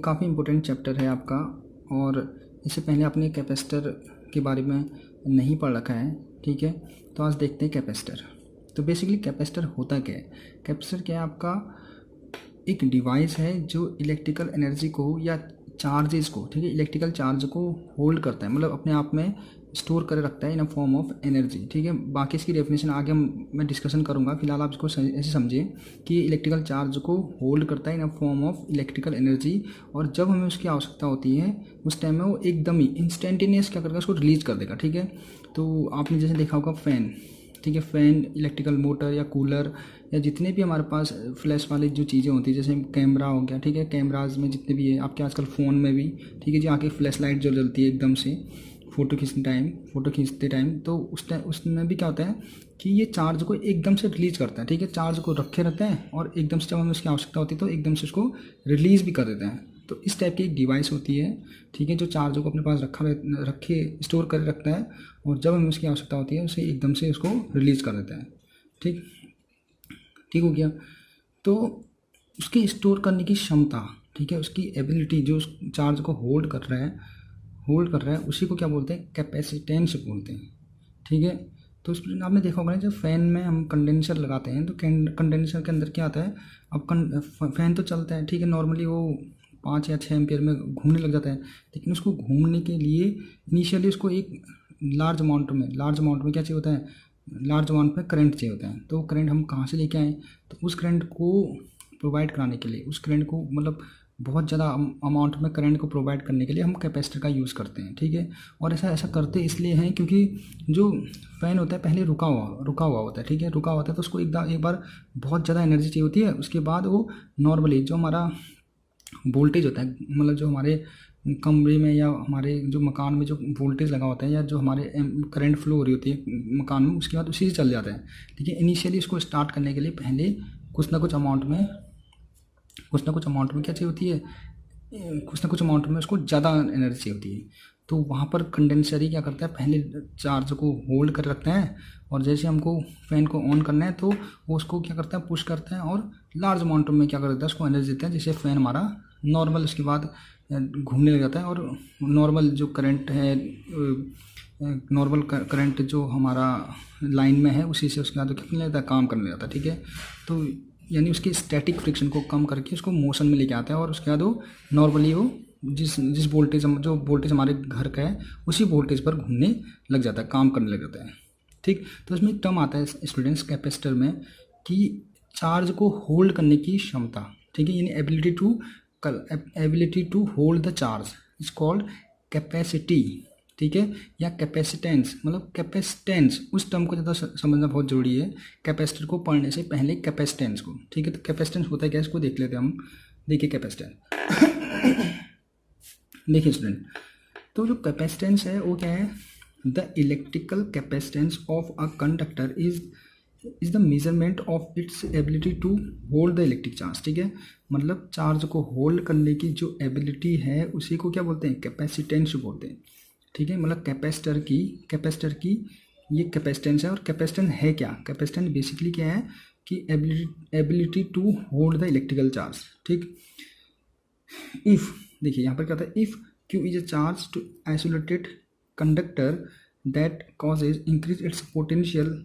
काफ़ी important chapter है आपका, और इससे पहले आपने कैपेसिटर के बारे में नहीं पढ़ रखा है, ठीक है। तो आज देखते हैं कैपेसिटर। तो बेसिकली कैपेसिटर होता क्या है? कैपेसिटर क्या है? आपका एक डिवाइस है जो इलेक्ट्रिकल एनर्जी को या चार्जेस को, ठीक है, इलेक्ट्रिकल चार्ज को होल्ड करता है, मतलब अपने आप में स्टोर कर रखता है in a form of energy, ठीक है। बाकी इसकी डेफिनेशन आगे मैं डिस्कशन करूंगा। फिलहाल आप इसको ऐसे समझिए कि इलेक्ट्रिकल चार्ज को होल्ड करता है in a form of electrical energy, और जब हमें उसकी आवश्यकता होती है उस टाइम में वो एकदम ही इंस्टेंटेनियस क्या करेगा, उसको रिलीज कर देगा, ठीक है। तो आपने जैसे देखा होगा फैन, ठीक है, फैन, इलेक्ट्रिकल मोटर या कूलर या जितने भी हमारे पास फ्लैश वाली जो चीज़ें होती है, जैसे कैमरा हो गया, ठीक है, कैमराज में जितने भी है आपके आजकल फ़ोन में भी, ठीक है जी, आके फ्लैश लाइट जो जलती है एकदम से फ़ोटो खींचते टाइम, तो उसमें भी क्या होता है कि ये चार्ज को एकदम से रिलीज करता है, ठीक है। चार्ज को रखे रहते हैं और एकदम से जब हमें उसकी आवश्यकता होती है तो एकदम से उसको रिलीज़ भी कर देते हैं। तो इस टाइप की एक डिवाइस होती है, ठीक है, जो चार्ज को अपने पास रखे स्टोर कर रखता है, और जब हमें उसकी आवश्यकता होती है उसे एकदम से उसको रिलीज़ कर देता है, ठीक हो गया। तो उसकी स्टोर करने की क्षमता, ठीक है, उसकी एबिलिटी, जो उस चार्ज को होल्ड कर रहा है उसी को क्या बोलते हैं? कैपेसिटेंस बोलते हैं, ठीक है। तो स्टूडेंट आपने देखा होगा ना, जब फैन में हम कंडेंसर लगाते हैं तो कंडेंसर के अंदर क्या आता है, अब फैन तो चलता है, ठीक है, नॉर्मली वो 5 या 6 एम्पियर में घूमने लग जाता है, लेकिन उसको घूमने के लिए इनिशियली उसको एक लार्ज अमाउंट में क्या चाहिए होता है? लार्ज अमाउंट में करंट चाहिए होता है। तो करंट हम कहाँ से लेके आएँ? तो उस करंट को प्रोवाइड कराने के लिए, उस करंट को मतलब बहुत ज़्यादा अमाउंट में करंट को प्रोवाइड करने के लिए हम कैपेसिटर का यूज़ करते हैं, ठीक है। और ऐसा करते इसलिए हैं क्योंकि जो फ़ैन होता है पहले रुका हुआ होता है, ठीक है, रुका होता है, तो उसको एक बार बहुत ज़्यादा एनर्जी चाहिए होती है, उसके बाद वो नॉर्मली जो हमारा वोल्टेज होता है, मतलब जो हमारे कमरे में या हमारे जो मकान में जो वोल्टेज लगा होता है या जो हमारे करंट फ्लो हो रही होती है मकान में, उसके बाद उसी से चल जाता है, ठीक है। इनिशियली इसको स्टार्ट करने के लिए पहले कुछ ना कुछ अमाउंट में क्या चाहिए होती है, कुछ ना कुछ अमाउंट में उसको ज़्यादा एनर्जी चाहिए होती है। तो वहाँ पर कंडेंसर ही क्या करता है, पहले चार्ज को होल्ड कर रखते हैं, और जैसे हमको फ़ैन को ऑन करना है तो वो उसको क्या करता है, पुश करता है, और लार्ज अमाउंट में क्या करता है, उसको एनर्जी देता है, जिससे फ़ैन हमारा नॉर्मल उसके बाद घूमने लग जाता है, और नॉर्मल जो करंट है, नॉर्मल करंट जो हमारा लाइन में है उसी से उसके बाद कितने लगता है, काम करने लगता है, ठीक है। तो यानी उसकी स्टैटिक फ्रिक्शन को कम करके उसको मोशन में लेके आता है, और उसके बाद वो नॉर्मली वो जिस वोल्टेज जो वोल्टेज हमारे घर का है उसी वोल्टेज पर घूमने लग जाता है, काम करने लग जाता है, ठीक। तो इसमें एक टर्म आता है स्टूडेंट्स कैपेसिटर में कि चार्ज को होल्ड करने की क्षमता, ठीक है, यानी ability to hold the charge is called capacity, ठीक है, या कैपेसिटेंस, मतलब कैपेसिटेंस। उस टर्म को ज़्यादा समझना बहुत ज़रूरी है कैपेसिटर को पढ़ने से पहले, कैपेसिटेंस को, ठीक है। तो कैपेसिटेंस होता है क्या, इसको देख लेते हैं हम। देखिए कैपेसिटेंस देखिए स्टूडेंट, तो जो कैपेसिटेंस है वो क्या है, the electrical capacitance of a conductor is the measurement of its ability to hold the electric charge, ठीक है। मतलब चार्ज को होल्ड करने की जो एबिलिटी है उसी को क्या बोलते हैं, कैपेसिटेंस बोलते हैं, ठीक है। मतलब कैपेसिटर की ये कैपेसिटेंस है। और कैपेसिटेंस है क्या, कैपेसिटेंस बेसिकली क्या है कि ability to hold the electrical charge, ठीक। इफ़ देखिए यहाँ पर क्या होता है, if Q is a charge to isolated conductor that causes increase its potential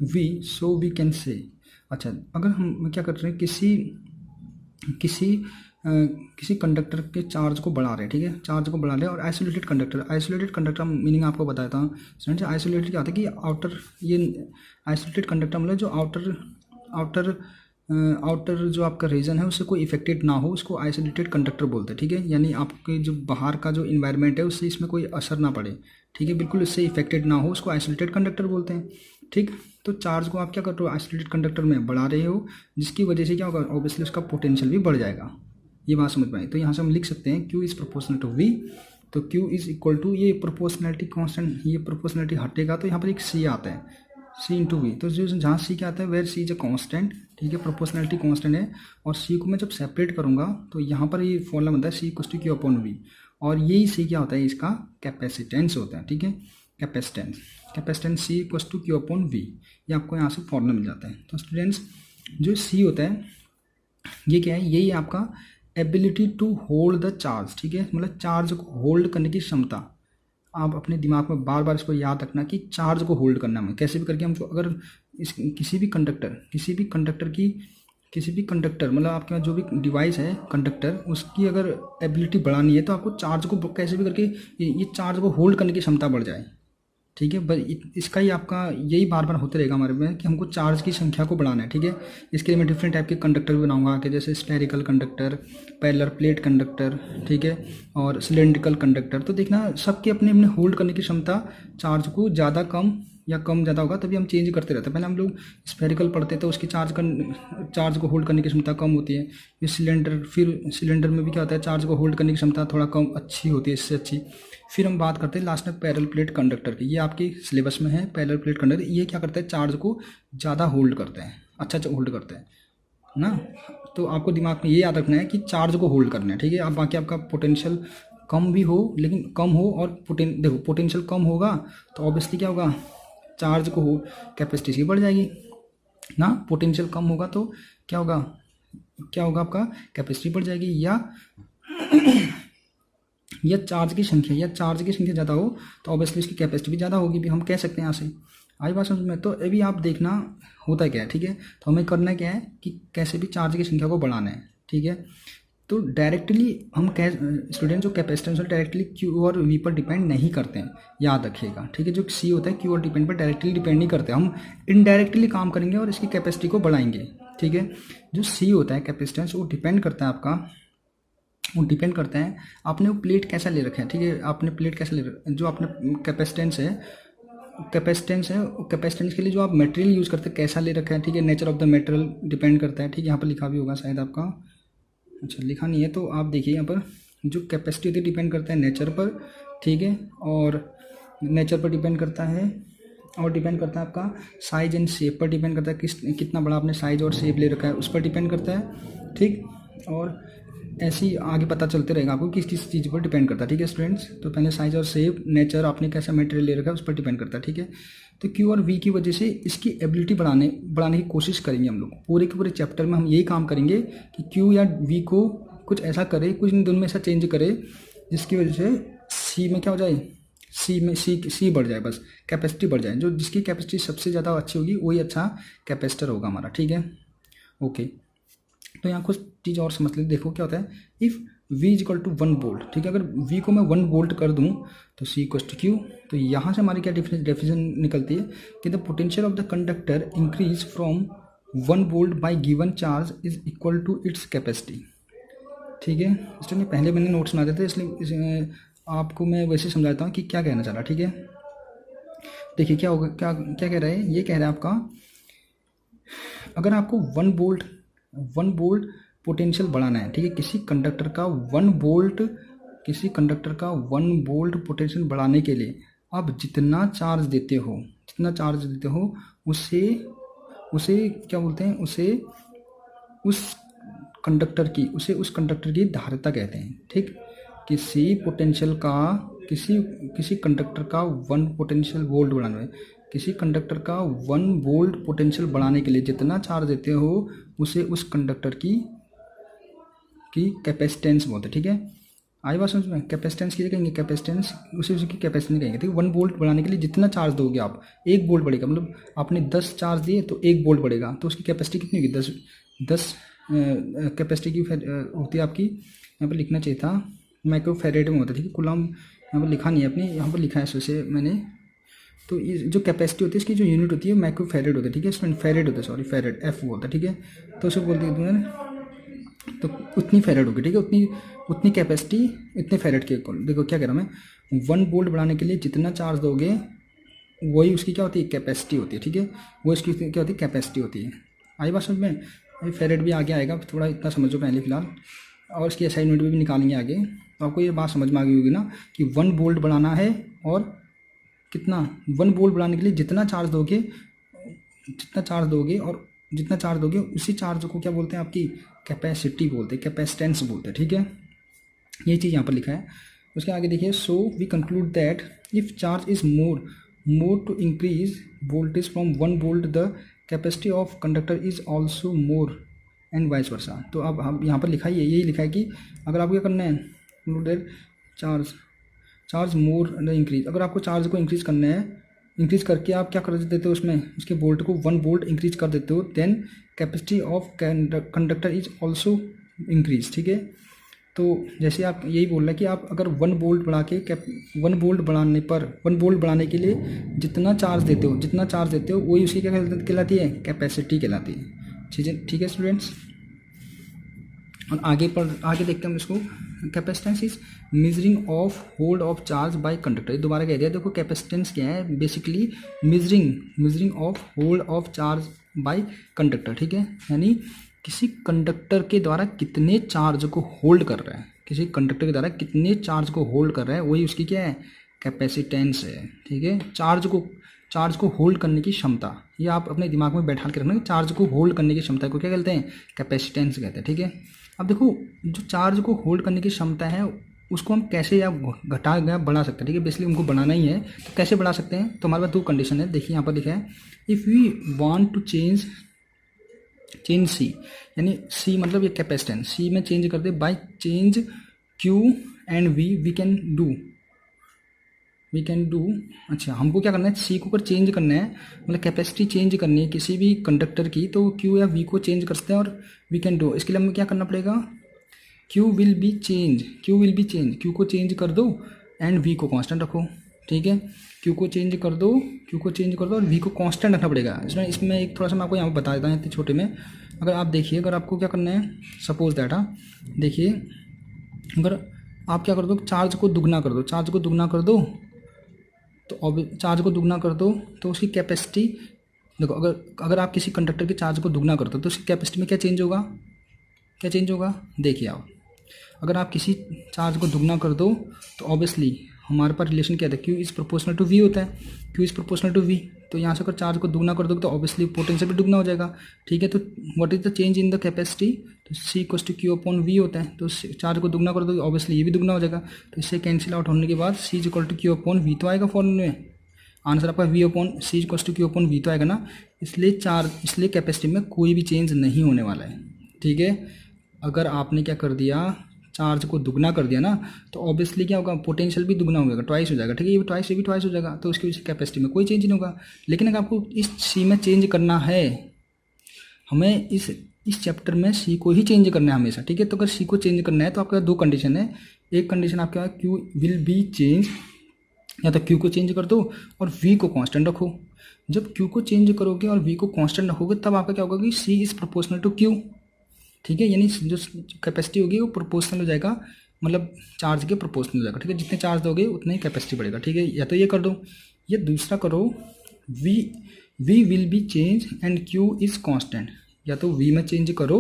V, so we can say. अच्छा, अगर हम क्या कर रहे हैं, किसी कंडक्टर के चार्ज को बढ़ा रहे हैं, ठीक है, चार्ज को बढ़ा रहे हैं, और आइसोलेटेड कंडक्टर मीनिंग आपको बताता हूँ स्टूडेंट्स। आइसोलेटेड क्या होता है कि आइसोलेटेड कंडक्टर मतलब जो आउटर जो आपका रीजन है उससे कोई इफेक्टेड ना हो, उसको आइसोलेटेड कंडक्टर बोलते हैं, ठीक है। यानी आपके जो बाहर का जो इन्वायरमेंट है उससे इसमें कोई असर ना पड़े, ठीक है, बिल्कुल इससे इफेक्टेड ना हो, उसको आइसोलेटेड कंडक्टर बोलते हैं, ठीक। तो चार्ज को आप क्या कर रहे हो, आइसोलेटेड कंडक्टर में बढ़ा रहे हो, जिसकी वजह से क्या होगा, ऑब्वियसली उसका पोटेंशियल भी बढ़ जाएगा। ये बात समझ पाए। तो यहाँ से हम लिख सकते हैं Q is proportional to V। तो Q इज इक्वल टू, ये प्रोपोर्शनलिटी कांस्टेंट, ये प्रोपोर्शनलिटी हटेगा तो यहाँ पर एक C आता है, C इंटू V। तो जो जहाँ C क्या आता है, where C is a constant, ठीक है, प्रोपोर्शनलिटी कांस्टेंट है, और C को मैं जब सेपरेट करूँगा तो यहाँ पर ये फॉर्मूला बनता है C equal to Q upon V, और यही C क्या होता है, इसका कैपेसिटेंस होता है, ठीक है। Capacitance C equal to Q upon V, ये आपको यहाँ से फॉर्मूला मिल जाता है। तो स्टूडेंट्स जो C होता है ये क्या है, यही आपका ability to hold the charge, ठीक है, मतलब चार्ज को होल्ड करने की क्षमता। आप अपने दिमाग में बार बार इसको याद रखना कि चार्ज को होल्ड करना है कैसे भी करके हमको। अगर इस किसी भी कंडक्टर मतलब आपके पास जो भी डिवाइस है कंडक्टर, उसकी अगर एबिलिटी बढ़ानी है तो आपको चार्ज को कैसे भी करके ये चार्ज को होल्ड करने की क्षमता बढ़ जाए, ठीक है। बस इसका ही आपका यही बार बार होते रहेगा हमारे में कि हमको चार्ज की संख्या को बढ़ाना है, ठीक है। इसके लिए मैं डिफरेंट टाइप के कंडक्टर भी बनाऊंगा आगे, जैसे spherical conductor, parallel plate conductor, ठीक है, और सिलेंड्रिकल कंडक्टर। तो देखना सबके अपने अपने होल्ड करने की क्षमता, चार्ज को ज़्यादा कम या कम ज़्यादा होगा तभी हम चेंज करते रहते हैं। पहले हम लोग स्फेरिकल पढ़ते तो उसकी चार्ज को होल्ड करने की क्षमता कम होती है। फिर सिलेंडर में भी क्या होता है, चार्ज को होल्ड करने की क्षमता थोड़ा कम अच्छी होती है, इससे अच्छी। फिर हम बात करते हैं लास्ट में पैरेलल प्लेट कंडक्टर की। ये आपकी सिलेबस में है पैरेलल प्लेट कंडक्टर। ये क्या करता है, चार्ज को ज़्यादा होल्ड करते हैं, अच्छा होल्ड करते हैं ना। तो आपको दिमाग में ये याद रखना है कि चार्ज को होल्ड करना है, ठीक है। अब बाकी आपका पोटेंशियल कम भी हो, लेकिन कम हो और देखो पोटेंशियल कम होगा तो ऑब्वियसली क्या होगा, चार्ज को कैपेसिटी इसकी बढ़ जाएगी ना। पोटेंशियल कम होगा तो क्या होगा आपका कैपेसिटी बढ़ जाएगी। या चार्ज की संख्या ज़्यादा हो तो ऑब्वियसली इसकी कैपेसिटी भी ज़्यादा होगी, भी हम कह सकते हैं यहाँ से। आई बात समझ में। तो अभी आप देखना होता क्या है, ठीक है। तो हमें करना क्या है कि कैसे भी चार्ज की संख्या को बढ़ाना है, ठीक है। तो डायरेक्टली हम स्टूडेंट जो कैपेसिटेंस डायरेक्टली क्यू और वी पर डिपेंड नहीं करते हैं, याद रखिएगा, ठीक है। जो सी होता है क्यू और डिपेंड पर डायरेक्टली डिपेंड नहीं करते, हम इनडायरेक्टली काम करेंगे और इसकी कैपेसिटी को बढ़ाएंगे, ठीक है। जो सी होता है कैपेसिटेंस, वो डिपेंड करता है आपने वो प्लेट कैसा ले रखा है, ठीक है। आपने प्लेट कैसा ले रखा है, जो आपने कैपेसिटेंस है कैपेसिटेंस के लिए जो आप मटेरियल यूज़ करते हैं कैसा ले रखा है, ठीक है। Nature of the material depend करता है, ठीक है। यहाँ पर लिखा भी होगा शायद आपका, अच्छा लिखा नहीं है तो आप देखिए यहाँ पर जो कैपेसिटी होती है डिपेंड करता है नेचर पर, ठीक है। और नेचर पर डिपेंड करता है और डिपेंड करता है आपका साइज एंड शेप पर डिपेंड करता है, कितना बड़ा आपने साइज और शेप ले रखा है उस पर डिपेंड करता है, ठीक। और ऐसे ही आगे पता चलते रहेगा आपको किस किस चीज़ पर डिपेंड करता है, ठीक है स्टूडेंट्स। तो पहले साइज और शेप, नेचर, आपने कैसा मटेरियल ले रखा है उस पर डिपेंड करता है, ठीक है। तो क्यू और वी की वजह से इसकी एबिलिटी बढ़ाने की कोशिश करेंगे हम लोग। पूरे के पूरे चैप्टर में हम यही काम करेंगे कि क्यू या वी को कुछ ऐसा करे, कुछ इन दोनों में ऐसा चेंज करे जिसकी वजह से सी में क्या हो जाए, सी बढ़ जाए, बस कैपेसिटी बढ़ जाए। जो जिसकी कैपेसिटी सबसे ज़्यादा अच्छी होगी वही अच्छा कैपेसिटर होगा हमारा, ठीक है। ओके, तो यहाँ कुछ चीज़ और समझ लीजिए। देखो क्या होता है, if V is equal to 1 volt, ठीक है। अगर V को मैं 1 वोल्ट कर दूँ तो C इक्वल टू Q। तो यहाँ से हमारी क्या डेफिनेशन निकलती है कि the potential of the conductor increase from 1 volt by given charge is equal to its capacity, ठीक है। इसलिए पहले मैंने नोट्स बना देते, इसलिए आपको मैं वैसे समझाता हूँ कि क्या कहना चाह रहा, ठीक है। देखिए क्या होगा, क्या कह रहा है, ये कह रहा है आपका अगर आपको 1 वोल्ट पोटेंशियल बढ़ाना है, ठीक है। किसी कंडक्टर का 1 वोल्ट पोटेंशियल बढ़ाने के लिए आप जितना चार्ज देते हो उसे क्या बोलते हैं, उस कंडक्टर की धारिता कहते हैं, ठीक। किसी कंडक्टर का 1 पोटेंशियल वोल्ट बढ़ाना है, किसी कंडक्टर का 1 वोल्ट पोटेंशियल बढ़ाने के लिए जितना चार्ज देते हो उसे उस कंडक्टर की कैपेसिटेंस बोलते हैं, ठीक है। आई बात समझ में। कैपेसिटेंस की कहेंगे, कैपेसिटेंस उसकी कैपेसिटी कहेंगे, ठीक है। 1 वोल्ट बढ़ाने के लिए जितना चार्ज दोगे आप, 1 वोल्ट बढ़ेगा, मतलब आपने 10 चार्ज दिए तो 1 वोल्ट बढ़ेगा, तो उसकी कैपेसिटी कितनी होगी, 10 कैपेसिटी की होती है आपकी। यहाँ पर लिखना चाहिए था माइक्रोफैरेड में होता है, ठीक है। कूलम यहाँ पर लिखा नहीं है अपने, यहाँ पर लिखा है वैसे मैंने। तो ये जो कैपेसिटी होती है इसकी जो यूनिट होती है माइक्रोफैरेड होता है, ठीक है। इसमें फैरेड होता है, सॉरी फैरेड F होता है, ठीक है। तो उसे बोलते हैं तो उतनी फैरेड होगी, ठीक है। उतनी कैपेसिटी इतने फैरेड के। देखो क्या कह रहा हूँ मैं, 1 वोल्ट बढ़ाने के लिए जितना चार्ज दोगे वही उसकी क्या होती है, कैपेसिटी होती है, ठीक है। वो इसकी क्या होती है, कैपेसिटी होती है। आई बात समझ में। अभी फैरेड भी आगे आएगा, थोड़ा इतना समझो पहले फिलहाल, और इसकी असाइनमेंट भी निकालेंगे आगे, तो आपको ये बात समझ में आ गई होगी ना कि 1 वोल्ट बढ़ाना है और कितना, 1 वोल्ट बढ़ाने के लिए जितना चार्ज दोगे उसी चार्ज को क्या बोलते हैं, आपकी कैपेसिटी बोलते हैं, कैपेसिटेंस बोलते हैं, ठीक है। ये चीज़ यहाँ पर लिखा है। उसके आगे देखिए, so we conclude that if charge is more to increase voltage from 1 volt the capacity of conductor is also more and vice versa. तो अब हम यहाँ पर लिखा है यही लिखा है कि अगर आपको क्या करना है, included charge more the increase, अगर आपको चार्ज को इंक्रीज करना है, इंक्रीज करके आप क्या कर देते हो उसमें उसके वोल्ट को 1 वोल्ट इंक्रीज कर देते हो, then capacity of conductor is also increase. ठीक है, तो जैसे आप यही बोल रहे हैं कि आप अगर 1 वोल्ट बढ़ा के 1 वोल्ट बढ़ाने पर 1 वोल्ट बढ़ाने के लिए जितना चार्ज देते हो वही उसकी क्या कहलाती है, कैपेसिटी कहलाती है। ठीक है स्टूडेंट्स, और आगे देखते हैं हम इसको। Capacitance is measuring of hold of charge by conductor. दोबारा कह दिया, देखो कैपेसिटेंस क्या है, basically measuring of hold of charge by conductor. ठीक है, यानी किसी कंडक्टर के द्वारा कितने चार्ज को होल्ड कर रहा है, किसी कंडक्टर के द्वारा कितने चार्ज को होल्ड कर रहा है, वही उसकी क्या है, कैपेसिटेंस है। ठीक है, चार्ज को होल्ड करने की क्षमता, ये आप अपने दिमाग में बैठा के रखना, चार्ज को होल्ड करने की क्षमता को क्या कहते हैं, कैपेसिटेंस कहते हैं। ठीक है, अब देखो जो चार्ज को होल्ड करने की क्षमता है उसको हम कैसे या घटा या बढ़ा सकते हैं। ठीक है, बेसिकली उनको बढ़ाना ही है, तो कैसे बढ़ा सकते हैं, तो हमारे पास 2 कंडीशन है। देखिए यहाँ पर लिखा है, if we want to change C, यानी सी मतलब ये कैपेसिटेंस, सी में चेंज कर दे by change Q and we can do. अच्छा, हमको क्या करना है, सी को अगर चेंज करना है, मतलब कैपेसिटी चेंज करनी है किसी भी कंडक्टर की, तो क्यू या वी को चेंज कर सकते हैं और वी कैन डू। इसके लिए हमें क्या करना पड़ेगा, Q will be change, Q को चेंज कर दो एंड वी को कांस्टेंट रखो। ठीक है, क्यू को चेंज कर दो और वी को कांस्टेंट रखना पड़ेगा। इसमें एक थोड़ा सा मैं आपको यहाँ पर बता देता हूँ इतने छोटे में। अगर आप देखिए, अगर आपको क्या करना है, सपोज दैट देखिए, अगर आप क्या कर दो, चार्ज को दुगना कर दो, तो अब चार्ज को दुगना कर दो तो उसकी कैपेसिटी देखो, अगर आप किसी कंडक्टर के चार्ज को दुगना कर दो तो उसकी कैपेसिटी में क्या चेंज होगा, देखिए आप, अगर आप किसी चार्ज को दुगना कर दो तो ऑब्वियसली हमारे पास रिलेशन क्या था, Q is proportional to V होता है, तो यहाँ से अगर चार्ज को दुगना कर दो तो ऑब्वियसली पोटेंशियल भी दुगना हो जाएगा। ठीक है, तो what is the change in the capacity, तो C equals to Q upon V होता है, तो चार्ज को दुगना कर दो ऑब्वियसली ये भी दुगना हो जाएगा, तो इससे कैंसिल आउट होने के बाद C equal to Q upon V तो आएगा फॉर्मूले में, आंसर आपका V upon C equals to Q upon V तो आएगा ना, इसलिए कैपेसिटी में कोई भी चेंज नहीं होने वाला है। ठीक है, अगर आपने क्या कर दिया, चार्ज को दुगना कर दिया ना, तो ऑब्वियसली क्या होगा, पोटेंशियल भी दुगना हो जाएगा, ट्वाइस हो जाएगा। ठीक है, ये भी ट्वाइस हो जाएगा, तो उसकी वजह से कैपेसिटी में कोई चेंज नहीं होगा। लेकिन अगर आपको इस सी में चेंज करना है, हमें इस चैप्टर में सी को ही चेंज करना है हमेशा। ठीक है, तो अगर सी को चेंज करना है तो आपका 2 कंडीशन है। एक कंडीशन आपका क्यू विल बी चेंज, या तो क्यू को चेंज कर दो और वी को कांस्टेंट रखो। जब क्यू को चेंज करोगे और वी को कांस्टेंट रखोगे तब आपका क्या होगा कि सी इज़ प्रोपोर्शनल टू क्यू। ठीक है, यानी जो कैपेसिटी होगी वो प्रोपोर्शनल हो जाएगा, मतलब चार्ज के प्रोपोर्शनल हो जाएगा। ठीक है, जितने चार्ज दोगे उतनी ही कैपेसिटी बढ़ेगा। ठीक है, या तो ये कर दो, या दूसरा करो, V will be change and Q is constant, या तो वी में चेंज करो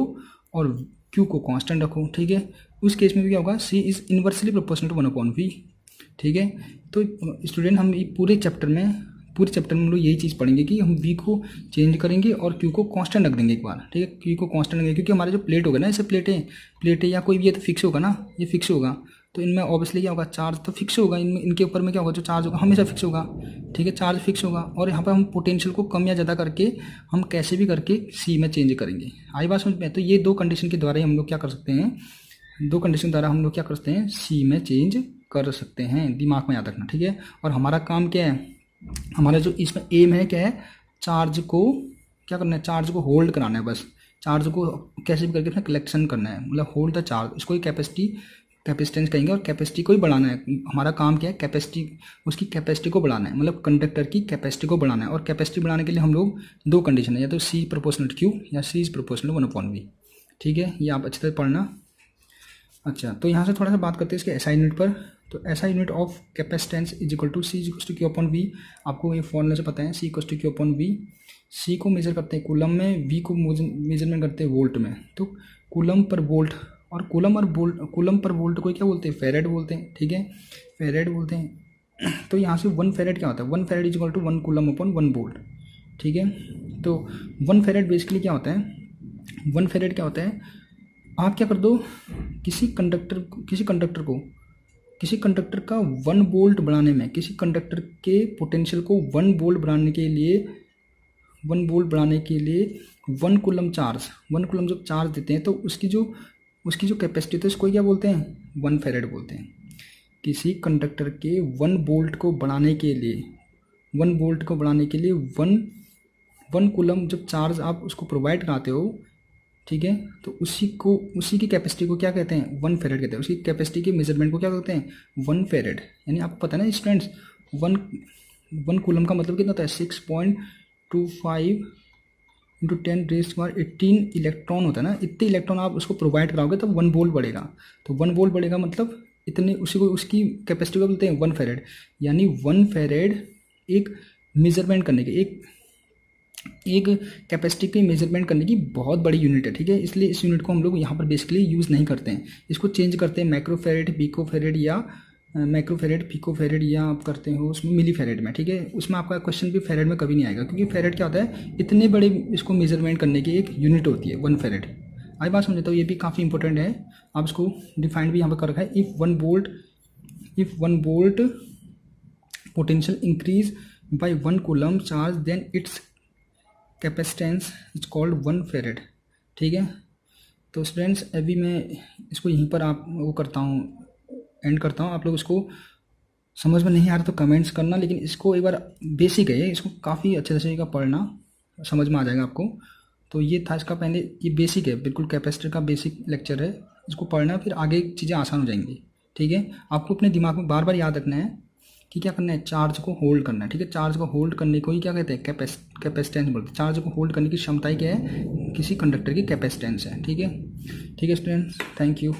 और क्यू को कांस्टेंट रखो। ठीक है, उस केस में भी क्या होगा, C is inversely proportional to 1/v। ठीक है, तो स्टूडेंट हम पूरे चैप्टर में हम लोग यही चीज़ पढ़ेंगे कि हम वी को चेंज करेंगे और क्यू को कांस्टेंट रख देंगे एक बार। ठीक है, क्यू को कांस्टेंट रखेंगे क्योंकि हमारे जो प्लेट होगा ना, ऐसे प्लेटें या कोई भी ये तो फिक्स होगा ना, ये फिक्स होगा, तो इनमें ऑब्वियसली क्या होगा, चार्ज तो फिक्स होगा, इनके ऊपर में क्या होगा, जो चार्ज होगा हमेशा फिक्स होगा। ठीक है, चार्ज फिक्स होगा और यहाँ पर हम पोटेंशियल को कम या ज़्यादा करके हम कैसे भी करके सी में चेंज करेंगे। आई बात समझ में? तो ये 2 कंडीशन के द्वारा ही हम लोग क्या कर सकते हैं, 2 कंडीशन द्वारा हम लोग क्या कर सकते हैं, सी में चेंज कर सकते हैं। दिमाग में याद रखना। ठीक है, और हमारा काम क्या है, हमारा जो इसमें एम है क्या है, चार्ज को क्या करना है, चार्ज को होल्ड कराना है। बस चार्ज को कैसे भी करके अपना कलेक्शन करना है, मतलब होल्ड द चार्ज, इसको ही कैपेसिटेंस कहेंगे और कैपेसिटी को ही बढ़ाना है। हमारा काम क्या है, उसकी कैपेसिटी को बढ़ाना है, मतलब कंडक्टर की कैपेसिटी को बढ़ाना है। और कैपेसिटी बढ़ाने के लिए हम लोग 2 कंडीशन है, या तो सी प्रोपोर्शनल क्यू या सी इज प्रोपोर्शनल 1/v। ठीक है, ये आप अच्छी तरह पढ़ना। अच्छा, तो यहाँ से थोड़ा सा बात करते हैं इसके एसआई यूनिट पर। तो SI unit of capacitance is equal to C equal to Q upon V. आपको ये फॉर्मूला से पता है, C equal to Q upon V. C को मेजर करते हैं कूलम में, वी को मेजरमेंट करते हैं वोल्ट में। तो कूलम पर वोल्ट और कूलम पर वोल्ट को क्या बोलते हैं, फेरेड बोलते हैं। ठीक है, फेरेड बोलते हैं। तो यहाँ से 1 फेरेड क्या होता है, 1 farad is equal to 1 coulomb upon 1 volt. ठीक है, तो 1 फेरेड बेसिकली क्या होता है, 1 फेरेड क्या होता है, आप क्या कर दो, किसी कंडक्टर का 1 वोल्ट बढ़ाने में, किसी कंडक्टर के पोटेंशियल को 1 वोल्ट बढ़ाने के लिए 1 वोल्ट बढ़ाने के लिए 1 कूलम चार्ज, 1 कूलम जब चार्ज देते हैं तो उसकी जो कैपेसिटी है उसको क्या बोलते हैं, 1 फेरेड बोलते हैं। किसी कंडक्टर के 1 वोल्ट को बढ़ाने के लिए 1 कूलम जब चार्ज आप उसको प्रोवाइड कराते हो, ठीक है, तो उसी की कैपेसिटी को क्या कहते हैं, 1 फेरेड कहते हैं। उसकी कैपेसिटी के मेजरमेंट को क्या कहते हैं, 1 फेरेड। यानी आपको पता है ना स्टूडेंट्स, 1 कूलम का मतलब कितना होता है, 6.25 इंटू 10⁻18 इलेक्ट्रॉन होता है ना। इतने इलेक्ट्रॉन आप उसको प्रोवाइड कराओगे तब 1 वोल्ट बढ़ेगा। तो 1 वोल्ट बढ़ेगा मतलब इतने, उसकी कैपेसिटी को बोलते हैं 1 फेरेड। यानी 1 फेरेड एक मेजरमेंट करने के एक कैपेसिटी की मेजरमेंट करने की बहुत बड़ी यूनिट है, ठीक है। इसलिए इस यूनिट को हम लोग यहाँ पर बेसिकली यूज़ नहीं करते हैं। इसको चेंज करते हैं माइक्रोफेरेड, पिकोफेरेड या माइक्रोफेरेड, पिकोफेरेड या आप करते हो उसमें मिली फेरेड में, ठीक है। उसमें आपका क्वेश्चन भी फेरेड में कभी नहीं आएगा, क्योंकि फेरेड क्या होता है, इतने बड़े इसको मेजरमेंट करने की एक यूनिट होती है 1 फेरेड। आई बात समझता हूँ, ये भी काफ़ी इंपॉर्टेंट है। आप इसको डिफाइंड भी यहाँ पर कर रखा है। If 1 volt potential increase by 1 coulomb charge then its capacitance is called 1 farad, ठीक है। तो स्टूडेंट्स अभी मैं इसको यहीं पर आप वो करता हूँ, एंड करता हूँ। आप लोग इसको समझ में नहीं आ रहा तो कमेंट्स करना, लेकिन इसको एक बार बेसिक है, इसको काफ़ी अच्छे तरीके का पढ़ना, समझ में आ जाएगा आपको। तो ये था इसका पहले, ये बेसिक है बिल्कुल, कैपेसिटर का बेसिक लेक्चर है। इसको पढ़ना, फिर आगे चीज़ें आसान हो जाएंगी, ठीक है। आपको अपने दिमाग में बार बार याद रखना है कि क्या करना है, चार्ज को होल्ड करना है, ठीक है। चार्ज को होल्ड करने को ही क्या कहते हैं, कैपेसिटेंस बोलते हैं। चार्ज को होल्ड करने की क्षमता ही क्या है, किसी कंडक्टर की कैपेसिटेंस है, ठीक है। ठीक है स्टूडेंट्स, थैंक यू।